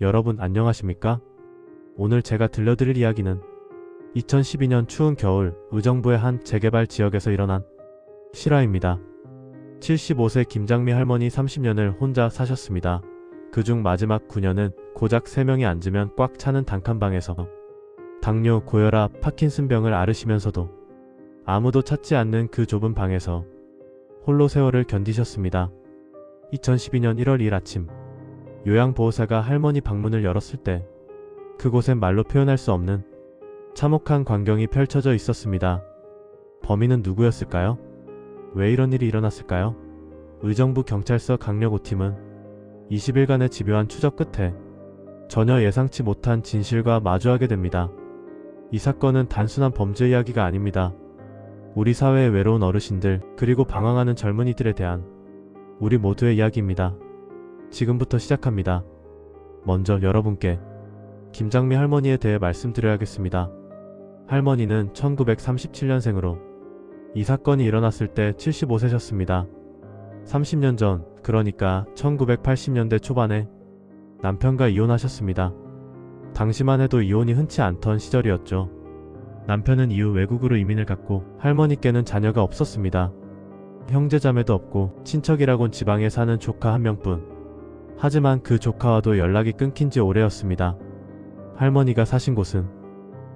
여러분 안녕하십니까? 오늘 제가 들려드릴 이야기는 2012년 추운 겨울 의정부의 한 재개발 지역에서 일어난 실화입니다. 75세 김장미 할머니 30년을 혼자 사셨습니다. 그중 마지막 9년은 고작 3명이 앉으면 꽉 차는 단칸방에서 당뇨, 고혈압, 파킨슨병을 앓으시면서도 아무도 찾지 않는 그 좁은 방에서 홀로 세월을 견디셨습니다. 2012년 1월 2일 아침, 요양보호사가 할머니 방문을 열었을 때 그곳엔 말로 표현할 수 없는 참혹한 광경이 펼쳐져 있었습니다. 범인은 누구였을까요? 왜 이런 일이 일어났을까요? 의정부 경찰서 강력 5팀은 20일간의 집요한 추적 끝에 전혀 예상치 못한 진실과 마주하게 됩니다. 이 사건은 단순한 범죄 이야기가 아닙니다. 우리 사회의 외로운 어르신들 그리고 방황하는 젊은이들에 대한 우리 모두의 이야기입니다. 지금부터 시작합니다. 먼저 여러분께 김장미 할머니에 대해 말씀드려야겠습니다. 할머니는 1937년생으로 이 사건이 일어났을 때 75세셨습니다. 30년 전, 그러니까 1980년대 초반에 남편과 이혼하셨습니다. 당시만 해도 이혼이 흔치 않던 시절이었죠. 남편은 이후 외국으로 이민을 갔고 할머니께는 자녀가 없었습니다. 형제자매도 없고 친척이라곤 지방에 사는 조카 한 명뿐. 하지만 그 조카와도 연락이 끊긴 지 오래였습니다. 할머니가 사신 곳은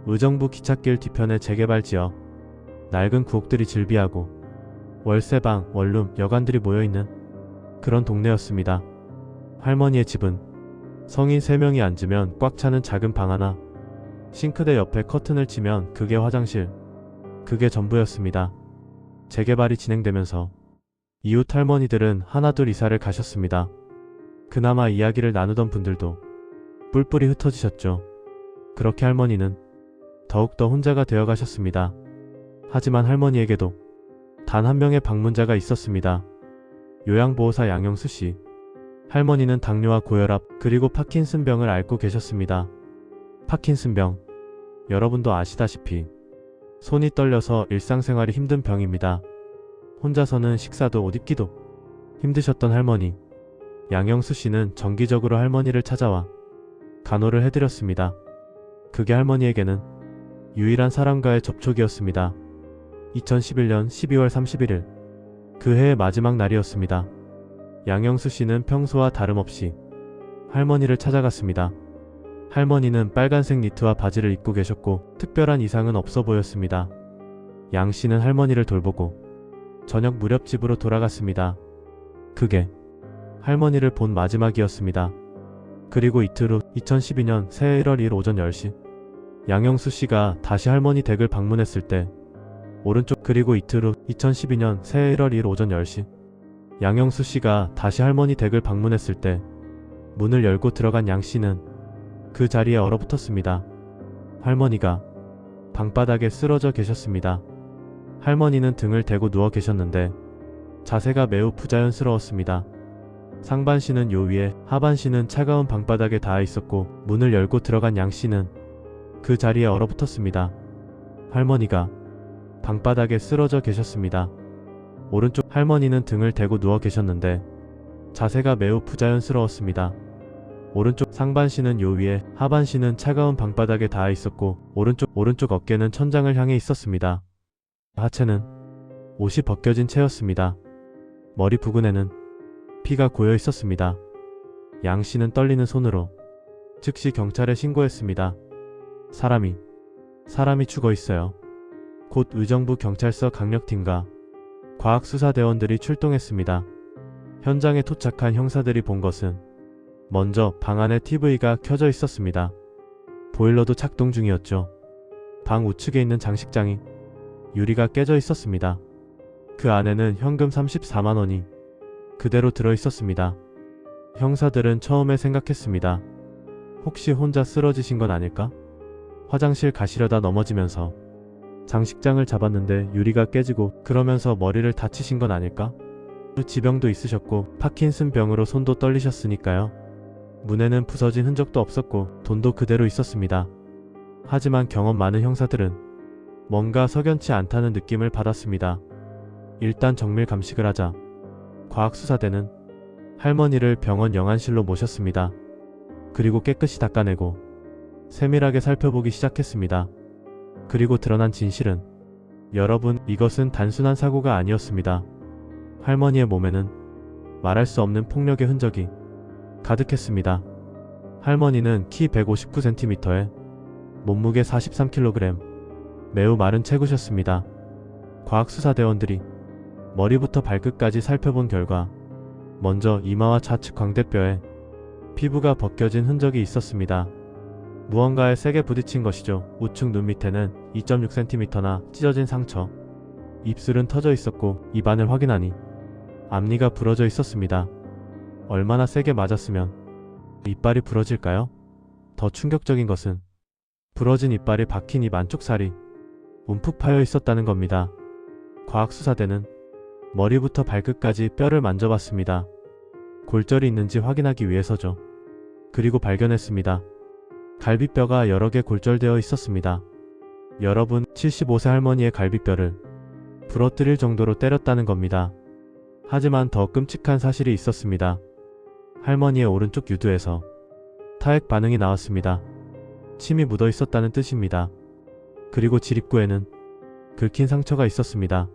의정부 기찻길 뒤편의 재개발 지역. 낡은 구옥들이 즐비하고 월세방, 원룸, 여관들이 모여있는 그런 동네였습니다. 할머니의 집은 성인 3명이 앉으면 꽉 차는 작은 방 하나, 싱크대 옆에 커튼을 치면 그게 화장실, 그게 전부였습니다. 재개발이 진행되면서 이웃 할머니들은 하나둘 이사를 가셨습니다. 그나마 이야기를 나누던 분들도 뿔뿔이 흩어지셨죠. 그렇게 할머니는 더욱더 혼자가 되어 가셨습니다. 하지만 할머니에게도 단 한 명의 방문자가 있었습니다. 요양보호사 양영수씨. 할머니는 당뇨와 고혈압 그리고 파킨슨병을 앓고 계셨습니다. 파킨슨병, 여러분도 아시다시피 손이 떨려서 일상생활이 힘든 병입니다. 혼자서는 식사도 옷 입기도 힘드셨던 할머니. 양영수씨는 정기적으로 할머니를 찾아와 간호를 해드렸습니다. 그게 할머니에게는 유일한 사람과의 접촉이었습니다. 2011년 12월 31일, 그 해의 마지막 날이었습니다. 양영수씨는 평소와 다름없이 할머니를 찾아갔습니다. 할머니는 빨간색 니트와 바지를 입고 계셨고 특별한 이상은 없어 보였습니다. 양씨는 할머니를 돌보고 저녁 무렵 집으로 돌아갔습니다. 그게 할머니를 본 마지막이었습니다. 그리고 이틀 후 2012년 새해 1월 2일 오전 10시, 양영수씨가 다시 할머니 댁을 방문했을 때 오른쪽. 그리고 이틀 후 2012년 새해 1월 2일 오전 10시, 양영수씨가 다시 할머니 댁을 방문했을 때 문을 열고 들어간 양씨는 그 자리에 얼어붙었습니다. 할머니가 방바닥에 쓰러져 계셨습니다. 할머니는 등을 대고 누워 계셨는데 자세가 매우 부자연스러웠습니다. 상반신은 요 위에, 하반신은 차가운 방바닥에 닿아 있었고 문을 열고 들어간 양씨는 그 자리에 얼어붙었습니다. 할머니가 방바닥에 쓰러져 계셨습니다. 오른쪽. 할머니는 등을 대고 누워 계셨는데 자세가 매우 부자연스러웠습니다. 오른쪽. 상반신은 요 위에, 하반신은 차가운 방바닥에 닿아 있었고 오른쪽 어깨는 천장을 향해 있었습니다. 하체는 옷이 벗겨진 채였습니다. 머리 부근에는 피가 고여 있었습니다. 양씨는 떨리는 손으로 즉시 경찰에 신고했습니다. 사람이 죽어 있어요. 곧 의정부 경찰서 강력팀과 과학수사대원들이 출동했습니다. 현장에 도착한 형사들이 본 것은 먼저 방 안에 TV가 켜져 있었습니다. 보일러도 작동 중이었죠. 방 우측에 있는 장식장이 유리가 깨져 있었습니다. 그 안에는 현금 34만 원이 그대로 들어 있었습니다. 형사들은 처음에 생각했습니다. 혹시 혼자 쓰러지신 건 아닐까? 화장실 가시려다 넘어지면서 장식장을 잡았는데 유리가 깨지고 그러면서 머리를 다치신 건 아닐까? 지병도 있으셨고 파킨슨병으로 손도 떨리셨으니까요. 문에는 부서진 흔적도 없었고 돈도 그대로 있었습니다. 하지만 경험 많은 형사들은 뭔가 석연치 않다는 느낌을 받았습니다. 일단 정밀 감식을 하자 과학수사대는 할머니를 병원 영안실로 모셨습니다. 그리고 깨끗이 닦아내고 세밀하게 살펴보기 시작했습니다. 그리고 드러난 진실은, 여러분, 이것은 단순한 사고가 아니었습니다. 할머니의 몸에는 말할 수 없는 폭력의 흔적이 가득했습니다. 할머니는 키 159cm에 몸무게 43kg, 매우 마른 체구셨습니다. 과학수사대원들이 머리부터 발끝까지 살펴본 결과 먼저 이마와 좌측 광대뼈에 피부가 벗겨진 흔적이 있었습니다. 무언가에 세게 부딪힌 것이죠. 우측 눈 밑에는 2.6cm나 찢어진 상처, 입술은 터져 있었고 입안을 확인하니 앞니가 부러져 있었습니다. 얼마나 세게 맞았으면 이빨이 부러질까요? 더 충격적인 것은 부러진 이빨이 박힌 입 안쪽 살이 움푹 파여 있었다는 겁니다. 과학수사대는 머리부터 발끝까지 뼈를 만져봤습니다. 골절이 있는지 확인하기 위해서죠. 그리고 발견했습니다. 갈비뼈가 여러 개 골절되어 있었습니다. 여러분, 75세 할머니의 갈비뼈를 부러뜨릴 정도로 때렸다는 겁니다. 하지만 더 끔찍한 사실이 있었습니다. 할머니의 오른쪽 유두에서 타액 반응이 나왔습니다. 침이 묻어 있었다는 뜻입니다. 그리고 지립구에는 긁힌 상처가 있었습니다.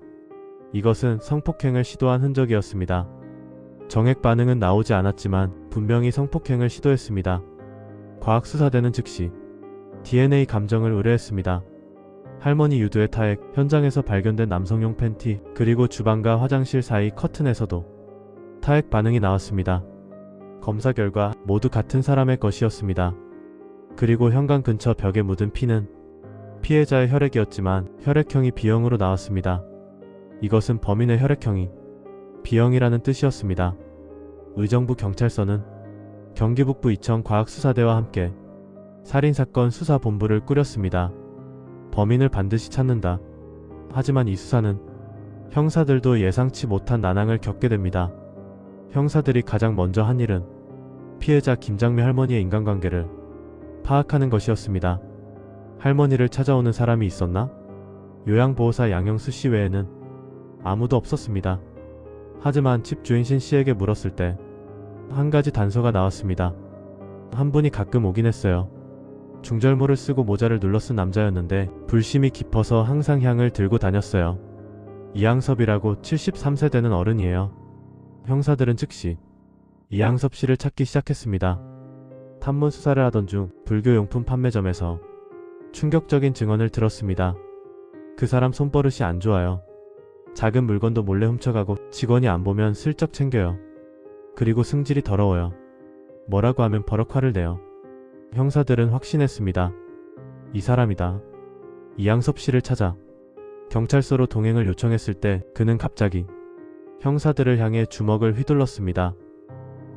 이것은 성폭행을 시도한 흔적이었습니다. 정액 반응은 나오지 않았지만 분명히 성폭행을 시도했습니다. 과학수사대는 즉시 DNA 감정을 의뢰했습니다. 할머니 유두의 타액, 현장에서 발견된 남성용 팬티, 그리고 주방과 화장실 사이 커튼에서도 타액 반응이 나왔습니다. 검사 결과 모두 같은 사람의 것이었습니다. 그리고 현관 근처 벽에 묻은 피는 피해자의 혈액이었지만 혈액형이 B형으로 나왔습니다. 이것은 범인의 혈액형이 B형이라는 뜻이었습니다. 의정부 경찰서는 경기북부 이천 과학수사대와 함께 살인사건 수사본부를 꾸렸습니다. 범인을 반드시 찾는다. 하지만 이 수사는 형사들도 예상치 못한 난항을 겪게 됩니다. 형사들이 가장 먼저 한 일은 피해자 김장미 할머니의 인간관계를 파악하는 것이었습니다. 할머니를 찾아오는 사람이 있었나? 요양보호사 양영수 씨 외에는 아무도 없었습니다. 하지만 집주인 신 씨에게 물었을 때 한 가지 단서가 나왔습니다. 한 분이 가끔 오긴 했어요. 중절모를 쓰고 모자를 눌러 쓴 남자였는데 불심이 깊어서 항상 향을 들고 다녔어요. 이양섭이라고 73세 되는 어른이에요. 형사들은 즉시 이양섭 씨를 찾기 시작했습니다. 탐문 수사를 하던 중 불교용품 판매점에서 충격적인 증언을 들었습니다. 그 사람 손버릇이 안 좋아요. 작은 물건도 몰래 훔쳐가고 직원이 안 보면 슬쩍 챙겨요. 그리고 승질이 더러워요. 뭐라고 하면 버럭 화를 내요. 형사들은 확신했습니다. 이 사람이다. 이양섭 씨를 찾아 경찰서로 동행을 요청했을 때 그는 갑자기 형사들을 향해 주먹을 휘둘렀습니다.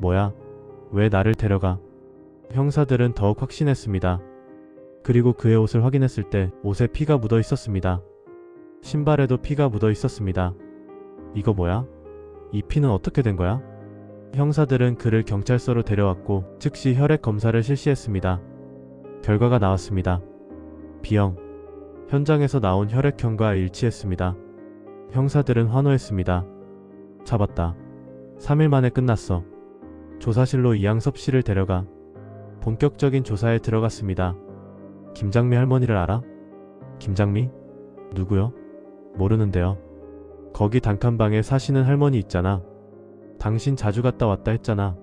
뭐야? 왜 나를 데려가? 형사들은 더욱 확신했습니다. 그리고 그의 옷을 확인했을 때 옷에 피가 묻어 있었습니다. 신발에도 피가 묻어 있었습니다. 이거 뭐야? 이 피는 어떻게 된 거야? 형사들은 그를 경찰서로 데려왔고 즉시 혈액 검사를 실시했습니다. 결과가 나왔습니다. B형. 현장에서 나온 혈액형과 일치했습니다. 형사들은 환호했습니다. 잡았다. 3일 만에 끝났어. 조사실로 이양섭 씨를 데려가 본격적인 조사에 들어갔습니다. 김장미 할머니를 알아? 김장미? 누구요? 모르는데요. 거기 단칸방에 사시는 할머니 있잖아. 당신 자주 갔다 왔다 했잖아.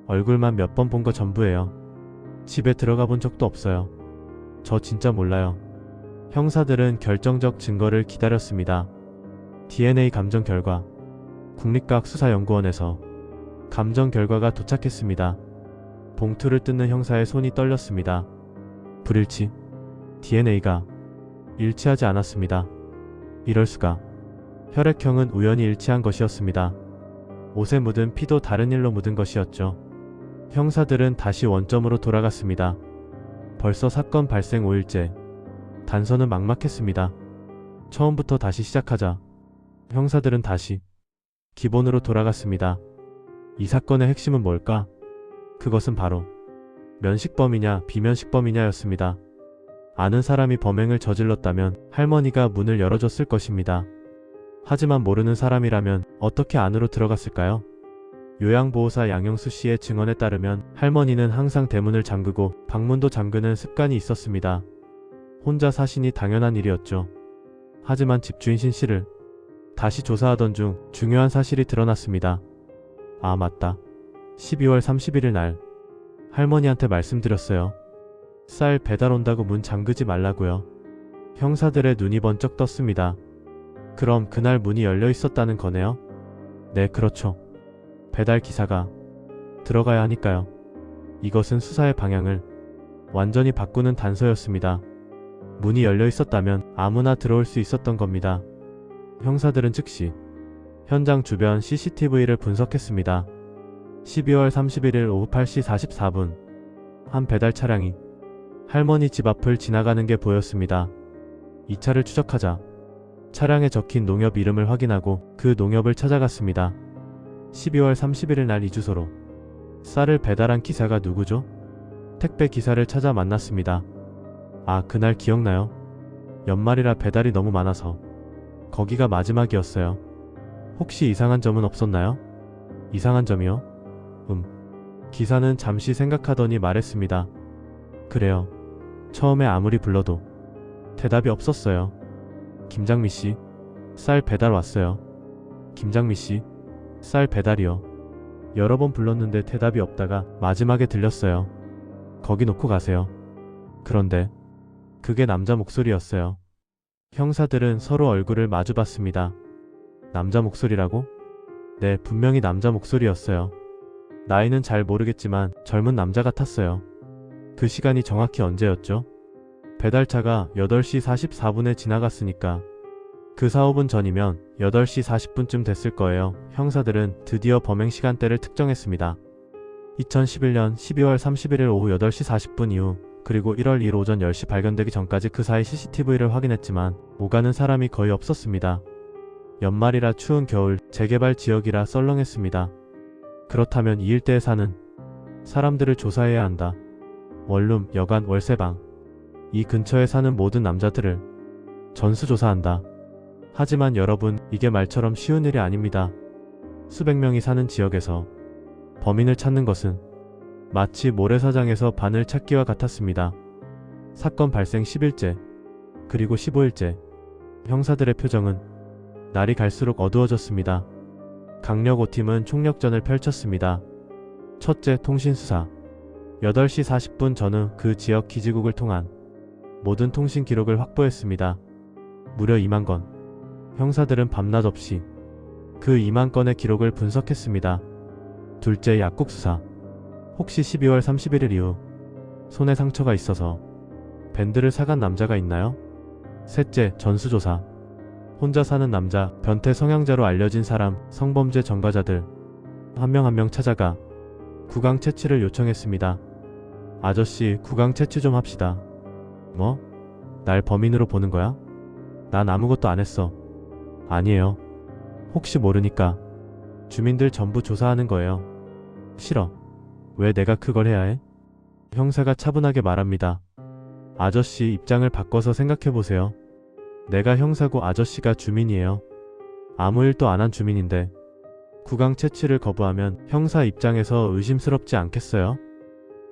얼굴만 몇 번 본 거 전부예요. 집에 들어가 본 적도 없어요. 저 진짜 몰라요. 형사들은 결정적 증거를 기다렸습니다. DNA 감정 결과. 국립과학수사연구원에서 감정 결과가 도착했습니다. 봉투를 뜯는 형사의 손이 떨렸습니다. 불일치. DNA가 일치하지 않았습니다. 이럴 수가. 혈액형은 우연히 일치한 것이었습니다. 옷에 묻은 피도 다른 일로 묻은 것이었죠. 형사들은 다시 원점으로 돌아갔습니다. 벌써 사건 발생 5일째. 단서는 막막했습니다. 처음부터 다시 시작하자. 형사들은 다시 기본으로 돌아갔습니다. 이 사건의 핵심은 뭘까? 그것은 바로 면식범이냐 비면식범이냐였습니다. 아는 사람이 범행을 저질렀다면 할머니가 문을 열어줬을 것입니다. 하지만 모르는 사람이라면 어떻게 안으로 들어갔을까요? 요양보호사 양용수 씨의 증언에 따르면 할머니는 항상 대문을 잠그고 방문도 잠그는 습관이 있었습니다. 혼자 사시니 당연한 일이었죠. 하지만 집주인 신 씨를 다시 조사하던 중 중요한 사실이 드러났습니다. 아, 맞다. 12월 31일 날 할머니한테 말씀드렸어요. 쌀 배달 온다고 문 잠그지 말라고요. 형사들의 눈이 번쩍 떴습니다. 그럼 그날 문이 열려 있었다는 거네요? 네, 그렇죠. 배달 기사가 들어가야 하니까요. 이것은 수사의 방향을 완전히 바꾸는 단서였습니다. 문이 열려 있었다면 아무나 들어올 수 있었던 겁니다. 형사들은 즉시 현장 주변 CCTV를 분석했습니다. 12월 31일 오후 8시 44분 한 배달 차량이 할머니 집 앞을 지나가는 게 보였습니다. 이 차를 추적하자 차량에 적힌 농협 이름을 확인하고 그 농협을 찾아갔습니다. 12월 31일 날 이 주소로 쌀을 배달한 기사가 누구죠? 택배 기사를 찾아 만났습니다. 아, 그날 기억나요? 연말이라 배달이 너무 많아서 거기가 마지막이었어요. 혹시 이상한 점은 없었나요? 이상한 점이요? 기사는 잠시 생각하더니 말했습니다. 그래요. 처음에 아무리 불러도 대답이 없었어요. 김장미 씨, 쌀 배달 왔어요. 김장미 씨, 쌀 배달이요. 여러 번 불렀는데 대답이 없다가 마지막에 들렸어요. 거기 놓고 가세요. 그런데 그게 남자 목소리였어요. 형사들은 서로 얼굴을 마주봤습니다. 남자 목소리라고? 네, 분명히 남자 목소리였어요. 나이는 잘 모르겠지만 젊은 남자 같았어요. 그 시간이 정확히 언제였죠? 배달차가 8시 44분에 지나갔으니까 그 4, 5분 전이면 8시 40분쯤 됐을 거예요. 형사들은 드디어 범행 시간대를 특정했습니다. 2011년 12월 31일 오후 8시 40분 이후 그리고 1월 2일 오전 10시 발견되기 전까지 그 사이 CCTV를 확인했지만 오가는 사람이 거의 없었습니다. 연말이라 추운 겨울, 재개발 지역이라 썰렁했습니다. 그렇다면 이 일대에 사는 사람들을 조사해야 한다. 원룸, 여관, 월세방, 이 근처에 사는 모든 남자들을 전수조사한다. 하지만 여러분, 이게 말처럼 쉬운 일이 아닙니다. 수백 명이 사는 지역에서 범인을 찾는 것은 마치 모래사장에서 바늘 찾기와 같았습니다. 사건 발생 10일째, 그리고 15일째, 형사들의 표정은 날이 갈수록 어두워졌습니다. 강력 5팀은 총력전을 펼쳤습니다. 첫째, 통신수사. 8시 40분 전후 그 지역 기지국을 통한 모든 통신 기록을 확보했습니다. 무려 2만 건. 형사들은 밤낮 없이 그 2만 건의 기록을 분석했습니다. 둘째, 약국 수사. 혹시 12월 31일 이후 손에 상처가 있어서 밴드를 사간 남자가 있나요? 셋째, 전수조사. 혼자 사는 남자, 변태 성향자로 알려진 사람, 성범죄 전과자들 한 명 한 명 찾아가 구강 채취를 요청했습니다. 아저씨, 구강 채취 좀 합시다. 뭐? 날 범인으로 보는 거야? 난 아무것도 안 했어. 아니에요. 혹시 모르니까 주민들 전부 조사하는 거예요. 싫어. 왜 내가 그걸 해야 해? 형사가 차분하게 말합니다. 아저씨, 입장을 바꿔서 생각해보세요. 내가 형사고 아저씨가 주민이에요. 아무 일도 안 한 주민인데 구강 채취를 거부하면 형사 입장에서 의심스럽지 않겠어요?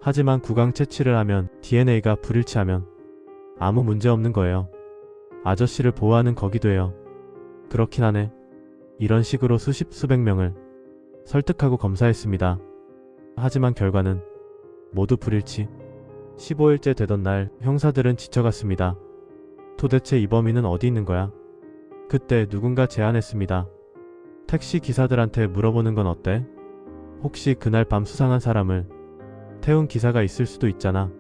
하지만 구강 채취를 하면 DNA가 불일치하면 아무 문제 없는 거예요. 아저씨를 보호하는 거기도 해요. 그렇긴 하네. 이런 식으로 수백 명을 설득하고 검사했습니다. 하지만 결과는 모두 불일치. 15일째 되던 날 형사들은 지쳐갔습니다. 도대체 이 범인은 어디 있는 거야? 그때 누군가 제안했습니다. 택시 기사들한테 물어보는 건 어때? 혹시 그날 밤 수상한 사람을 태운 기사가 있을 수도 있잖아.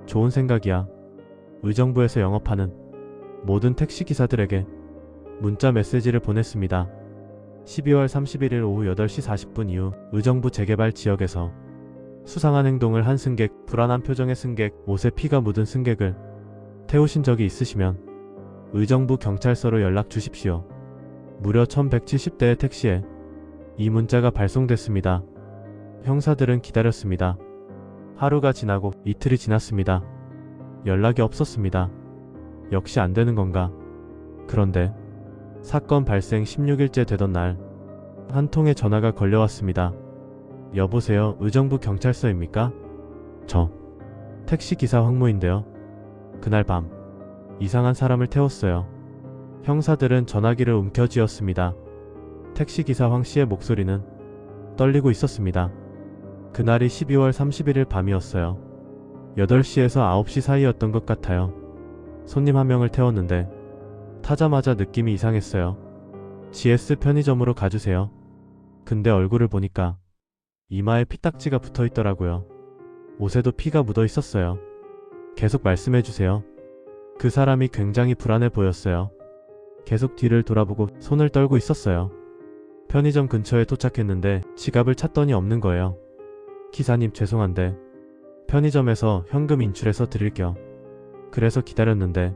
좋은 생각이야. 의정부에서 영업하는 모든 택시 기사들에게 문자 메시지를 보냈습니다. 12월 31일 오후 8시 40분 이후 의정부 재개발 지역에서 수상한 행동을 한 승객, 불안한 표정의 승객, 옷에 피가 묻은 승객을 태우신 적이 있으시면 의정부 경찰서로 연락 주십시오. 무려 1170대의 택시에 이 문자가 발송됐습니다. 형사들은 기다렸습니다. 하루가 지나고 이틀이 지났습니다. 연락이 없었습니다. 역시 안 되는 건가? 그런데 사건 발생 16일째 되던 날 한 통의 전화가 걸려왔습니다. 여보세요, 의정부 경찰서입니까? 저 택시기사 황모인데요. 그날 밤 이상한 사람을 태웠어요. 형사들은 전화기를 움켜쥐었습니다. 택시기사 황씨의 목소리는 떨리고 있었습니다. 그날이 12월 31일 밤이었어요. 8시에서 9시 사이였던 것 같아요. 손님 한 명을 태웠는데 타자마자 느낌이 이상했어요. GS 편의점으로 가주세요. 근데 얼굴을 보니까 이마에 피딱지가 붙어 있더라고요. 옷에도 피가 묻어 있었어요. 계속 말씀해주세요. 그 사람이 굉장히 불안해 보였어요. 계속 뒤를 돌아보고 손을 떨고 있었어요. 편의점 근처에 도착했는데 지갑을 찾더니 없는 거예요. 기사님 죄송한데 편의점에서 현금 인출해서 드릴게요. 그래서 기다렸는데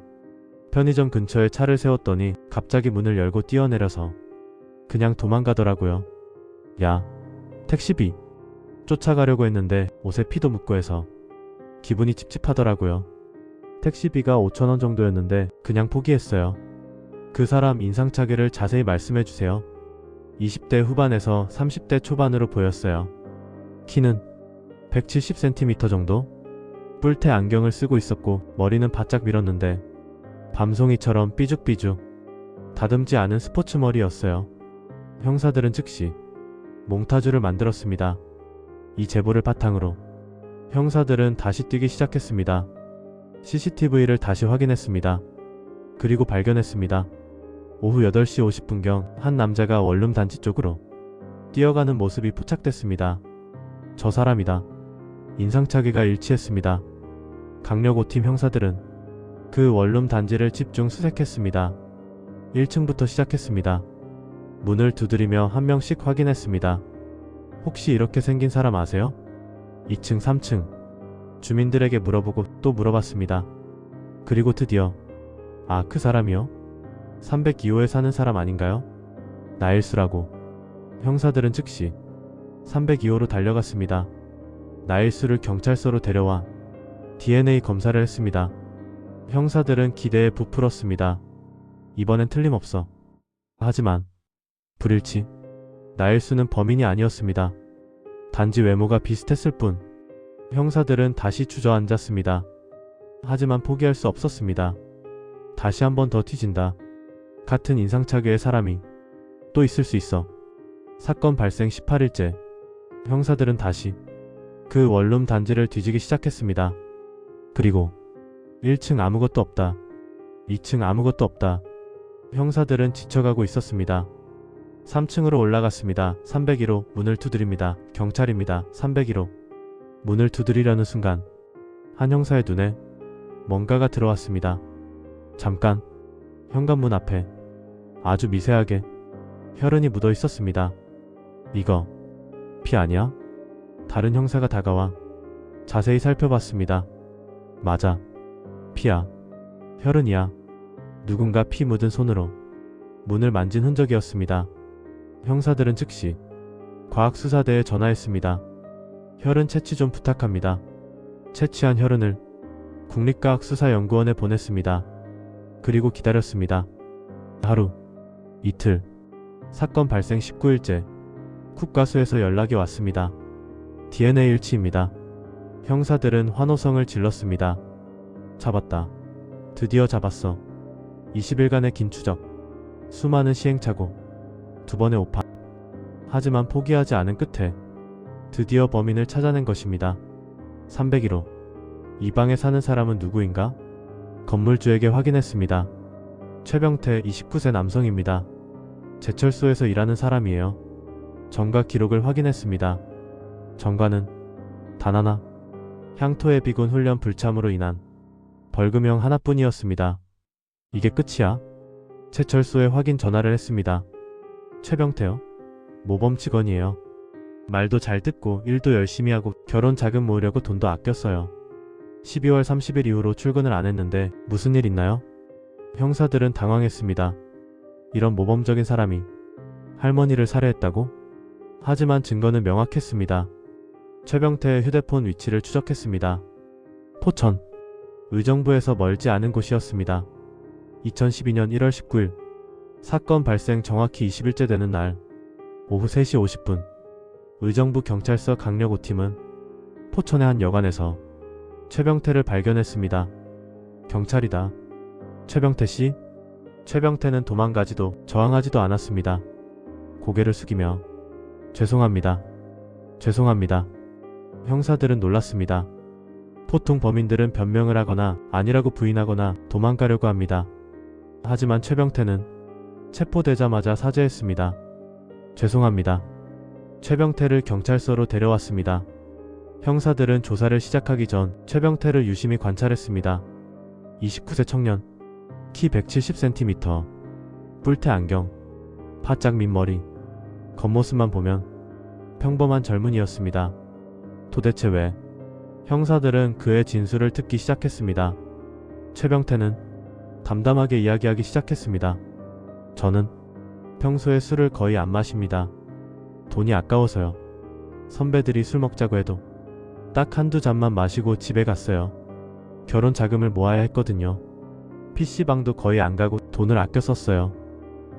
편의점 근처에 차를 세웠더니 갑자기 문을 열고 뛰어내려서 그냥 도망가더라고요. 야, 택시비. 쫓아가려고 했는데 옷에 피도 묻고 해서 기분이 찝찝하더라고요. 택시비가 5,000원 정도였는데 그냥 포기했어요. 그 사람 인상차기를 자세히 말씀해주세요. 20대 후반에서 30대 초반으로 보였어요. 키는 170cm 정도? 뿔테 안경을 쓰고 있었고 머리는 바짝 밀었는데 밤송이처럼 삐죽삐죽 다듬지 않은 스포츠 머리였어요. 형사들은 즉시 몽타주를 만들었습니다. 이 제보를 바탕으로 형사들은 다시 뛰기 시작했습니다. CCTV를 다시 확인했습니다. 그리고 발견했습니다. 오후 8시 50분경 한 남자가 원룸 단지 쪽으로 뛰어가는 모습이 포착됐습니다. 저 사람이다. 인상착의가 일치했습니다. 강력 5팀 형사들은 그 원룸 단지를 집중 수색했습니다. 1층부터 시작했습니다. 문을 두드리며 한 명씩 확인했습니다. 혹시 이렇게 생긴 사람 아세요? 2층, 3층. 주민들에게 물어보고 또 물어봤습니다. 그리고 드디어 아, 그 사람이요? 302호에 사는 사람 아닌가요? 나일수라고. 형사들은 즉시 302호로 달려갔습니다. 나일수를 경찰서로 데려와 DNA 검사를 했습니다. 형사들은 기대에 부풀었습니다. 이번엔 틀림없어. 하지만 불일치. 나일수는 범인이 아니었습니다. 단지 외모가 비슷했을 뿐. 형사들은 다시 주저앉았습니다. 하지만 포기할 수 없었습니다. 다시 한 번 더 뒤진다. 같은 인상착의의 사람이 또 있을 수 있어. 사건 발생 18일째. 형사들은 다시 그 원룸 단지를 뒤지기 시작했습니다. 그리고 1층 아무것도 없다. 2층 아무것도 없다. 형사들은 지쳐가고 있었습니다. 3층으로 올라갔습니다. 301호 문을 두드립니다. 경찰입니다. 301호. 문을 두드리려는 순간 한 형사의 눈에 뭔가가 들어왔습니다. 잠깐. 현관문 앞에 아주 미세하게 혈흔이 묻어 있었습니다. 이거 피 아니야? 다른 형사가 다가와 자세히 살펴봤습니다. 맞아. 피야. 혈흔이야. 누군가 피 묻은 손으로 문을 만진 흔적이었습니다. 형사들은 즉시 과학수사대에 전화했습니다. 혈흔 채취 좀 부탁합니다. 채취한 혈흔을 국립과학수사연구원에 보냈습니다. 그리고 기다렸습니다. 하루, 이틀, 사건 발생 19일째, 국과수에서 연락이 왔습니다. DNA 일치입니다. 형사들은 환호성을 질렀습니다. 잡았다. 드디어 잡았어. 20일간의 긴 추적, 수많은 시행착오, 2번의 오파. 하지만 포기하지 않은 끝에 드디어 범인을 찾아낸 것입니다. 301호. 이 방에 사는 사람은 누구인가? 건물주에게 확인했습니다. 최병태 29세 남성입니다. 제철소에서 일하는 사람이에요. 정가 기록을 확인했습니다. 정가는 단 하나. 향토의 비군 훈련 불참으로 인한 벌금형 하나뿐이었습니다. 이게 끝이야? 제철소에 확인 전화를 했습니다. 최병태요? 모범 직원이에요. 말도 잘 듣고 일도 열심히 하고 결혼 자금 모으려고 돈도 아꼈어요. 12월 30일 이후로 출근을 안 했는데 무슨 일 있나요? 형사들은 당황했습니다. 이런 모범적인 사람이 할머니를 살해했다고? 하지만 증거는 명확했습니다. 최병태의 휴대폰 위치를 추적했습니다. 포천, 의정부에서 멀지 않은 곳이었습니다. 2012년 1월 19일, 사건 발생 정확히 20일째 되는 날, 오후 3시 50분, 의정부 경찰서 강력 5팀은 포천의 한 여관에서 최병태를 발견했습니다. 경찰이다. 최병태 씨? 최병태는 도망가지도 저항하지도 않았습니다. 고개를 숙이며 죄송합니다. 죄송합니다. 형사들은 놀랐습니다. 보통 범인들은 변명을 하거나 아니라고 부인하거나 도망가려고 합니다. 하지만 최병태는 체포되자마자 사죄했습니다. 죄송합니다. 최병태를 경찰서로 데려왔습니다. 형사들은 조사를 시작하기 전 최병태를 유심히 관찰했습니다. 29세 청년, 키 170cm, 뿔테 안경, 바짝 민 머리, 겉모습만 보면 평범한 젊은이였습니다. 도대체 왜? 형사들은 그의 진술을 듣기 시작했습니다. 최병태는 담담하게 이야기하기 시작했습니다. 저는 평소에 술을 거의 안 마십니다. 돈이 아까워서요. 선배들이 술 먹자고 해도 딱 한두 잔만 마시고 집에 갔어요. 결혼 자금을 모아야 했거든요. PC방도 거의 안 가고 돈을 아껴 썼어요.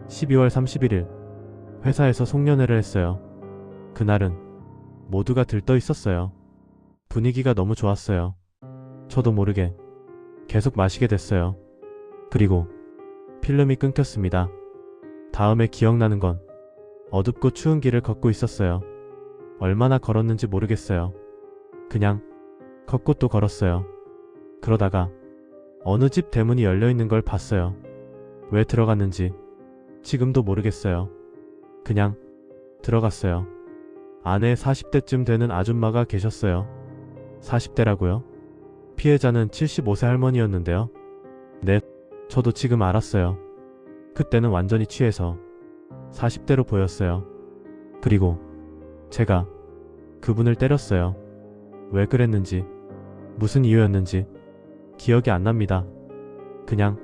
12월 31일 회사에서 송년회를 했어요. 그날은 모두가 들떠 있었어요. 분위기가 너무 좋았어요. 저도 모르게 계속 마시게 됐어요. 그리고 필름이 끊겼습니다. 다음에 기억나는 건 어둡고 추운 길을 걷고 있었어요. 얼마나 걸었는지 모르겠어요. 그냥 걷고 또 걸었어요. 그러다가 어느 집 대문이 열려있는 걸 봤어요. 왜 들어갔는지 지금도 모르겠어요. 그냥 들어갔어요. 안에 40대쯤 되는 아줌마가 계셨어요. 40대라고요? 피해자는 75세 할머니였는데요. 네, 저도 지금 알았어요. 그때는 완전히 취해서 40대로 보였어요. 그리고 제가 그분을 때렸어요. 왜 그랬는지, 무슨 이유였는지 기억이 안 납니다. 그냥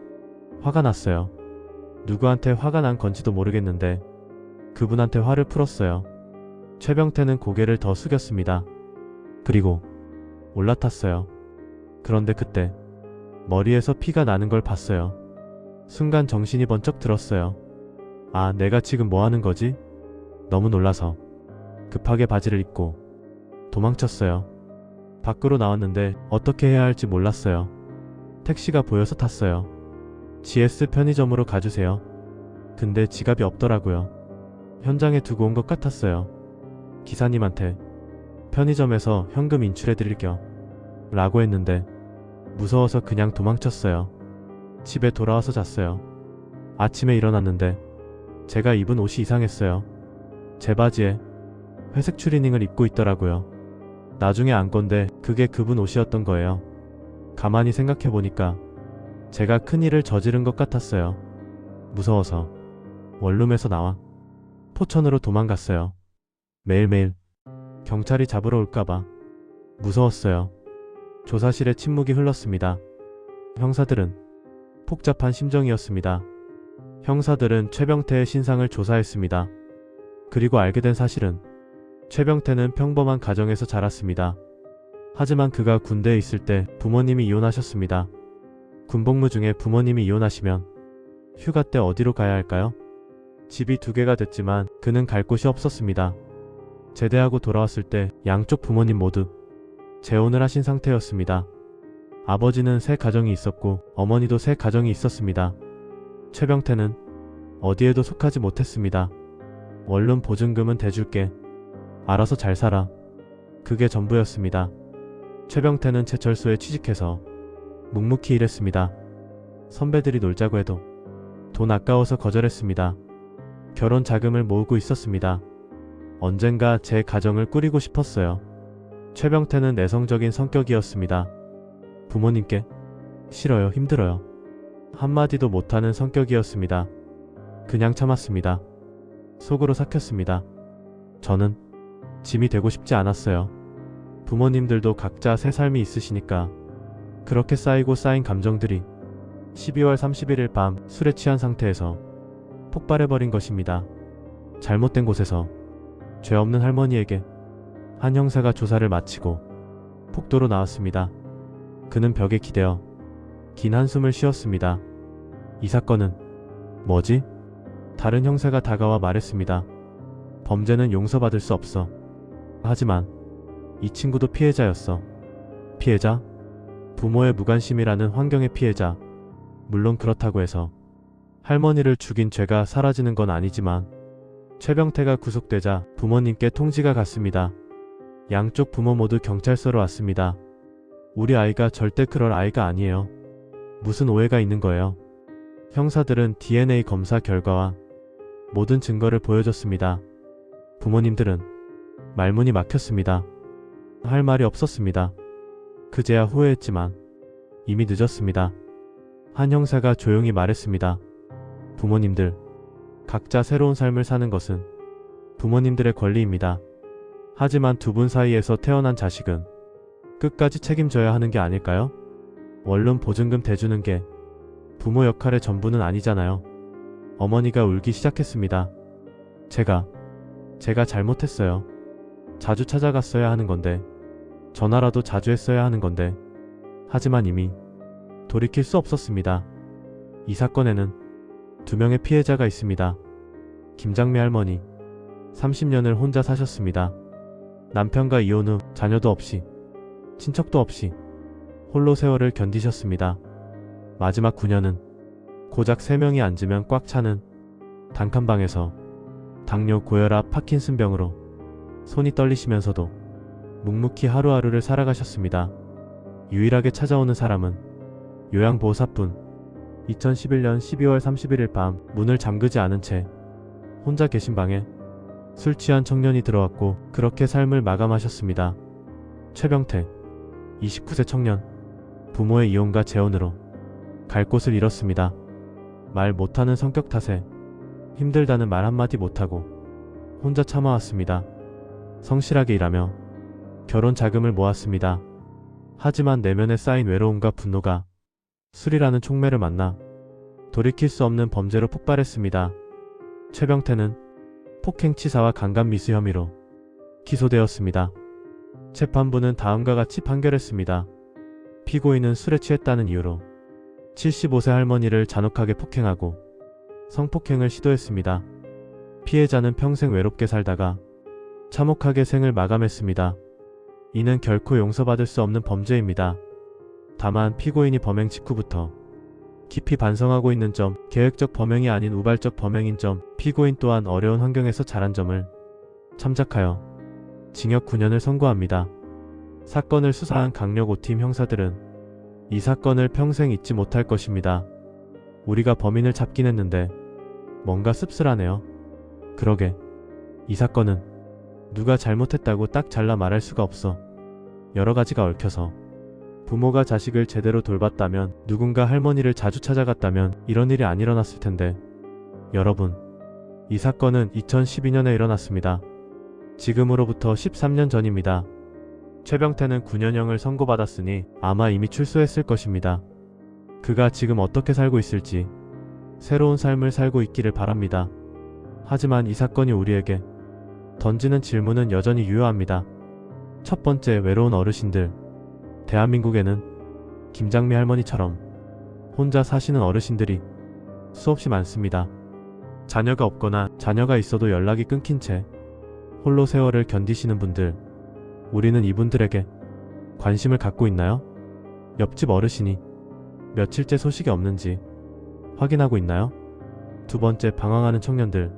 화가 났어요. 누구한테 화가 난 건지도 모르겠는데 그분한테 화를 풀었어요. 최병태는 고개를 더 숙였습니다. 그리고 올라탔어요. 그런데 그때 머리에서 피가 나는 걸 봤어요. 순간 정신이 번쩍 들었어요. 아, 내가 지금 뭐 하는 거지? 너무 놀라서 급하게 바지를 입고 도망쳤어요. 밖으로 나왔는데 어떻게 해야 할지 몰랐어요. 택시가 보여서 탔어요. GS 편의점으로 가주세요. 근데 지갑이 없더라고요. 현장에 두고 온 것 같았어요. 기사님한테 편의점에서 현금 인출해드릴게요 라고 했는데 무서워서 그냥 도망쳤어요. 집에 돌아와서 잤어요. 아침에 일어났는데 제가 입은 옷이 이상했어요. 제 바지에 회색 추리닝을 입고 있더라고요. 나중에 안 건데 그게 그분 옷이었던 거예요. 가만히 생각해보니까 제가 큰일을 저지른 것 같았어요. 무서워서 원룸에서 나와 포천으로 도망갔어요. 매일매일 경찰이 잡으러 올까봐 무서웠어요. 조사실에 침묵이 흘렀습니다. 형사들은 복잡한 심정이었습니다. 형사들은 최병태의 신상을 조사했습니다. 그리고 알게 된 사실은 최병태는 평범한 가정에서 자랐습니다. 하지만 그가 군대에 있을 때 부모님이 이혼하셨습니다. 군복무 중에 부모님이 이혼하시면 휴가 때 어디로 가야 할까요? 집이 2개가 됐지만 그는 갈 곳이 없었습니다. 제대하고 돌아왔을 때 양쪽 부모님 모두 재혼을 하신 상태였습니다. 아버지는 새 가정이 있었고 어머니도 새 가정이 있었습니다. 최병태는 어디에도 속하지 못했습니다. 원룸 보증금은 대줄게. 알아서 잘 살아. 그게 전부였습니다. 최병태는 제철소에 취직해서 묵묵히 일했습니다. 선배들이 놀자고 해도 돈 아까워서 거절했습니다. 결혼 자금을 모으고 있었습니다. 언젠가 제 가정을 꾸리고 싶었어요. 최병태는 내성적인 성격이었습니다. 부모님께 싫어요, 힘들어요 한마디도 못하는 성격이었습니다. 그냥 참았습니다. 속으로 삭혔습니다. 저는 짐이 되고 싶지 않았어요. 부모님들도 각자 새 삶이 있으시니까 그렇게 쌓이고 쌓인 감정들이 12월 31일 밤 술에 취한 상태에서 폭발해버린 것입니다. 잘못된 곳에서 죄 없는 할머니에게 한 형사가 조사를 마치고 폭도로 나왔습니다. 그는 벽에 기대어 긴 한숨을 쉬었습니다. 이 사건은 뭐지? 다른 형사가 다가와 말했습니다. 범죄는 용서받을 수 없어. 하지만 이 친구도 피해자였어. 피해자? 부모의 무관심이라는 환경의 피해자. 물론 그렇다고 해서 할머니를 죽인 죄가 사라지는 건 아니지만 최병태가 구속되자 부모님께 통지가 갔습니다. 양쪽 부모 모두 경찰서로 왔습니다. 우리 아이가 절대 그럴 아이가 아니에요. 무슨 오해가 있는 거예요. 형사들은 DNA 검사 결과와 모든 증거를 보여줬습니다. 부모님들은 말문이 막혔습니다. 할 말이 없었습니다. 그제야 후회했지만 이미 늦었습니다. 한 형사가 조용히 말했습니다. 부모님들, 각자 새로운 삶을 사는 것은 부모님들의 권리입니다. 하지만 두 분 사이에서 태어난 자식은 끝까지 책임져야 하는 게 아닐까요? 원룸 보증금 대주는 게 부모 역할의 전부는 아니잖아요. 어머니가 울기 시작했습니다. 제가 잘못했어요. 자주 찾아갔어야 하는 건데, 전화라도 자주 했어야 하는 건데, 하지만 이미 돌이킬 수 없었습니다. 이 사건에는 두 명의 피해자가 있습니다. 김장미 할머니, 30년을 혼자 사셨습니다. 남편과 이혼 후 자녀도 없이, 친척도 없이 홀로 세월을 견디셨습니다. 마지막 9년은 고작 3명이 앉으면 꽉 차는 단칸방에서 당뇨, 고혈압, 파킨슨병으로 손이 떨리시면서도 묵묵히 하루하루를 살아가셨습니다. 유일하게 찾아오는 사람은 요양보호사뿐. 2011년 12월 31일 밤 문을 잠그지 않은 채 혼자 계신 방에 술 취한 청년이 들어왔고 그렇게 삶을 마감하셨습니다. 최병태, 29세 청년. 부모의 이혼과 재혼으로 갈 곳을 잃었습니다. 말 못하는 성격 탓에 힘들다는 말 한마디 못하고 혼자 참아왔습니다. 성실하게 일하며 결혼 자금을 모았습니다. 하지만 내면에 쌓인 외로움과 분노가 술이라는 촉매를 만나 돌이킬 수 없는 범죄로 폭발했습니다. 최병태는 폭행치사와 강간미수 혐의로 기소되었습니다. 재판부는 다음과 같이 판결했습니다. 피고인은 술에 취했다는 이유로 75세 할머니를 잔혹하게 폭행하고 성폭행을 시도했습니다. 피해자는 평생 외롭게 살다가 참혹하게 생을 마감했습니다. 이는 결코 용서받을 수 없는 범죄입니다. 다만 피고인이 범행 직후부터 깊이 반성하고 있는 점, 계획적 범행이 아닌 우발적 범행인 점, 피고인 또한 어려운 환경에서 자란 점을 참작하여 징역 9년을 선고합니다. 사건을 수사한 강력 5팀 형사들은 이 사건을 평생 잊지 못할 것입니다. 우리가 범인을 잡긴 했는데 뭔가 씁쓸하네요. 그러게, 이 사건은 누가 잘못했다고 딱 잘라 말할 수가 없어. 여러 가지가 얽혀서 부모가 자식을 제대로 돌봤다면, 누군가 할머니를 자주 찾아갔다면 이런 일이 안 일어났을 텐데. 여러분, 이 사건은 2012년에 일어났습니다. 지금으로부터 13년 전입니다. 최병태는 9년형을 선고받았으니 아마 이미 출소했을 것입니다. 그가 지금 어떻게 살고 있을지, 새로운 삶을 살고 있기를 바랍니다. 하지만 이 사건이 우리에게 던지는 질문은 여전히 유효합니다. 첫 번째, 외로운 어르신들. 대한민국에는 김장미 할머니처럼 혼자 사시는 어르신들이 수없이 많습니다. 자녀가 없거나 자녀가 있어도 연락이 끊긴 채 홀로 세월을 견디시는 분들. 우리는 이분들에게 관심을 갖고 있나요? 옆집 어르신이 며칠째 소식이 없는지 확인하고 있나요? 두 번째, 방황하는 청년들.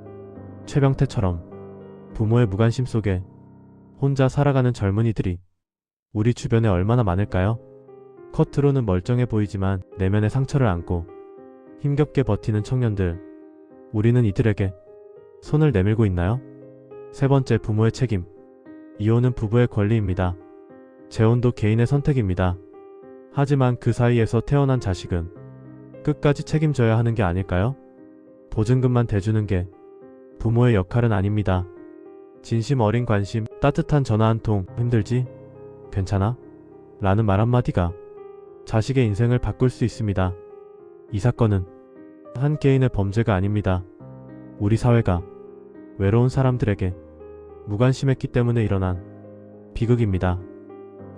최병태처럼 부모의 무관심 속에 혼자 살아가는 젊은이들이 우리 주변에 얼마나 많을까요? 겉으로는 멀쩡해 보이지만 내면의 상처를 안고 힘겹게 버티는 청년들. 우리는 이들에게 손을 내밀고 있나요? 세 번째, 부모의 책임. 이혼은 부부의 권리입니다. 재혼도 개인의 선택입니다. 하지만 그 사이에서 태어난 자식은 끝까지 책임져야 하는 게 아닐까요? 보증금만 대주는 게 부모의 역할은 아닙니다. 진심 어린 관심, 따뜻한 전화 한 통, 힘들지? 괜찮아? 라는 말 한마디가 자식의 인생을 바꿀 수 있습니다. 이 사건은 한 개인의 범죄가 아닙니다. 우리 사회가 외로운 사람들에게 무관심했기 때문에 일어난 비극입니다.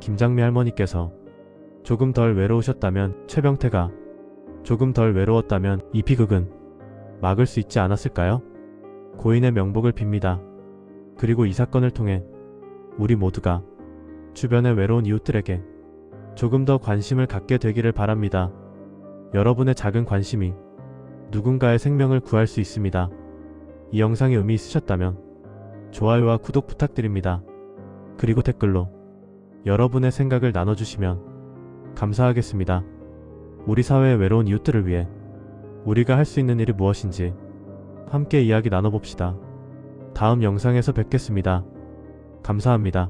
김장미 할머니께서 조금 덜 외로우셨다면, 최병태가 조금 덜 외로웠다면 이 비극은 막을 수 있지 않았을까요? 고인의 명복을 빕니다. 그리고 이 사건을 통해 우리 모두가 주변의 외로운 이웃들에게 조금 더 관심을 갖게 되기를 바랍니다. 여러분의 작은 관심이 누군가의 생명을 구할 수 있습니다. 이 영상이 의미 있으셨다면 좋아요와 구독 부탁드립니다. 그리고 댓글로 여러분의 생각을 나눠주시면 감사하겠습니다. 우리 사회의 외로운 이웃들을 위해 우리가 할 수 있는 일이 무엇인지 함께 이야기 나눠봅시다. 다음 영상에서 뵙겠습니다. 감사합니다.